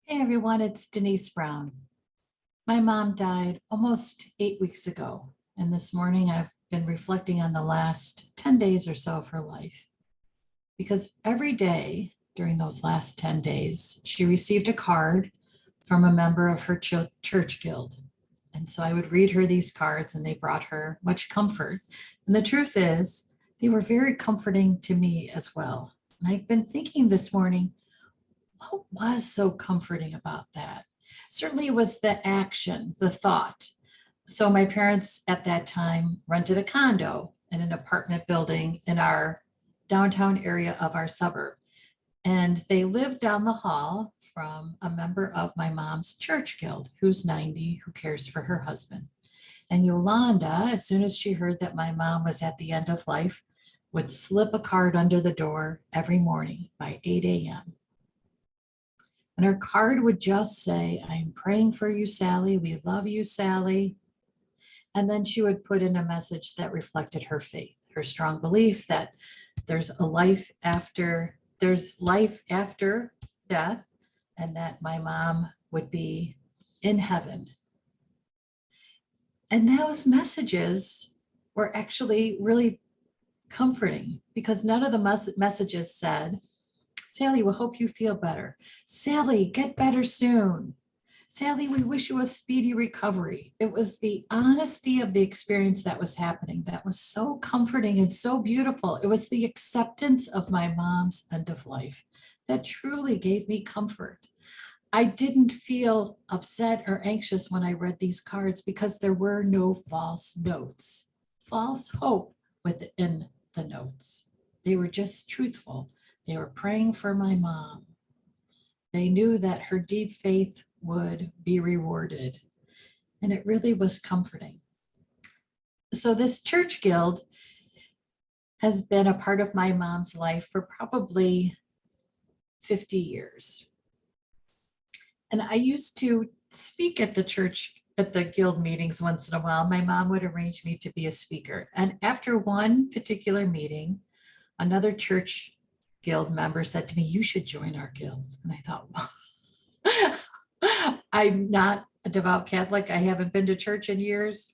Hey everyone, it's Denise Brown. My mom died almost 8 weeks ago, and this morning I've been reflecting on the last 10 days or so of her life. Because every day during those last 10 days, she received a card from a member of her church guild. And so I would read her these cards, and they brought her much comfort. And the truth is, they were very comforting to me as well. And I've been thinking this morning, what was so comforting about that? Certainly it was the action, the thought. So my parents at that time rented a condo in an apartment building in our downtown area of our suburb. And they lived down the hall from a member of my mom's church guild who's 90, who cares for her husband. And Yolanda, as soon as she heard that my mom was at the end of life, would slip a card under the door every morning by 8 a.m. And her card would just say, I'm praying for you, Sally. We love you, Sally. And then she would put in a message that reflected her faith, her strong belief that there's life after death, and that my mom would be in heaven. And those messages were actually really comforting because none of the messages said, Sally, we hope you feel better. Sally, get better soon. Sally, we wish you a speedy recovery. It was the honesty of the experience that was happening that was so comforting and so beautiful. It was the acceptance of my mom's end of life that truly gave me comfort. I didn't feel upset or anxious when I read these cards because there were no false notes, false hope within the notes. They were just truthful. They were praying for my mom. They knew that her deep faith would be rewarded. And it really was comforting. So this church guild has been a part of my mom's life for probably 50 years. And I used to speak at the church, at the guild meetings once in a while. My mom would arrange me to be a speaker. And after one particular meeting, another church guild member said to me, you should join our guild. And I thought, well, I'm not a devout Catholic. I haven't been to church in years.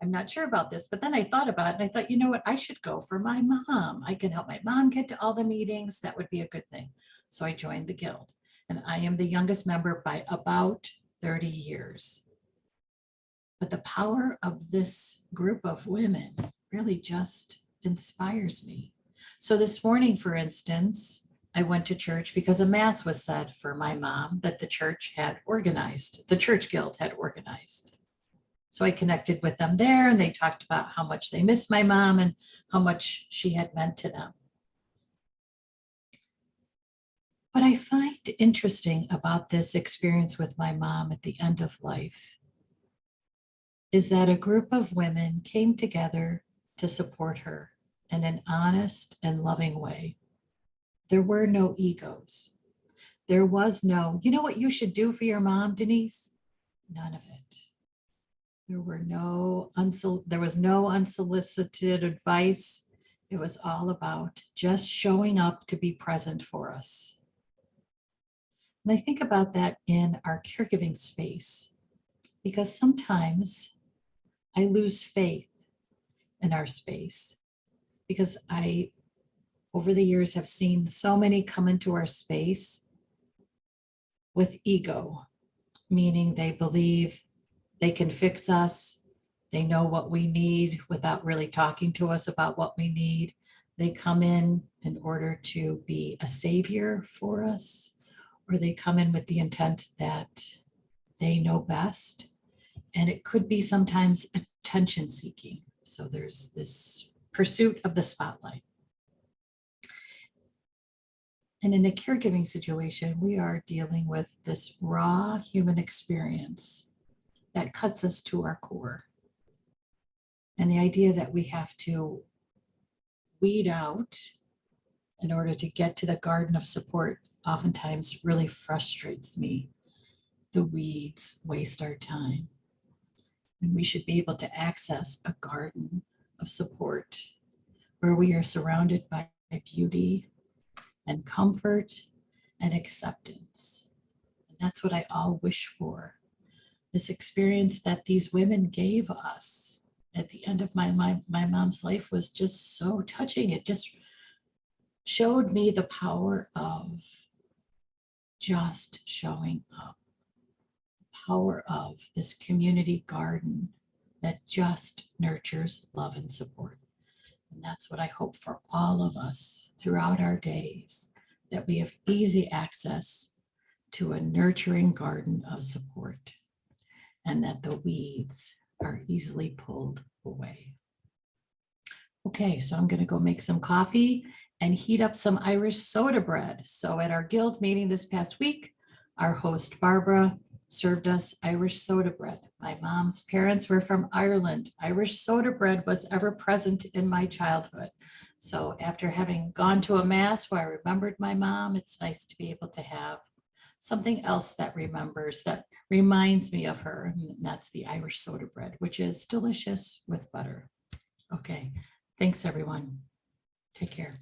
I'm not sure about this. But then I thought about it and I thought, you know what? I should go for my mom. I can help my mom get to all the meetings. That would be a good thing. So I joined the guild. And I am the youngest member by about 30 years. But the power of this group of women really just inspires me. So this morning, for instance, I went to church because a mass was said for my mom that the church had organized, the church guild had organized. So I connected with them there and they talked about how much they missed my mom and how much she had meant to them. What I find interesting about this experience with my mom at the end of life is that a group of women came together to support her in an honest and loving way. There were no egos. There was no, you know what you should do for your mom, Denise? None of it. There was no unsolicited advice. It was all about just showing up to be present for us. And I think about that in our caregiving space, because sometimes I lose faith in our space because I, over the years, have seen so many come into our space with ego, meaning they believe they can fix us. They know what we need without really talking to us about what we need. They come in order to be a savior for us, or they come in with the intent that they know best. And it could be sometimes attention seeking. So there's this pursuit of the spotlight. And in a caregiving situation, we are dealing with this raw human experience that cuts us to our core. And the idea that we have to weed out in order to get to the garden of support oftentimes really frustrates me. The weeds waste our time. And we should be able to access a garden of support where we are surrounded by beauty and comfort and acceptance. And that's what I all wish for. This experience that these women gave us at the end of my mom's life was just so touching. It just showed me the power of just showing up, the power of this community garden that just nurtures love and support. And that's what I hope for all of us throughout our days, that we have easy access to a nurturing garden of support, and that the weeds are easily pulled away. Okay, so I'm going to go make some coffee and heat up some Irish soda bread. So at our guild meeting this past week, our host Barbara served us Irish soda bread. My mom's parents were from Ireland. Irish soda bread was ever present in my childhood. So after having gone to a mass where I remembered my mom, it's nice to be able to have something else that reminds me of her. And that's the Irish soda bread, which is delicious with butter. Okay, thanks everyone. Take care.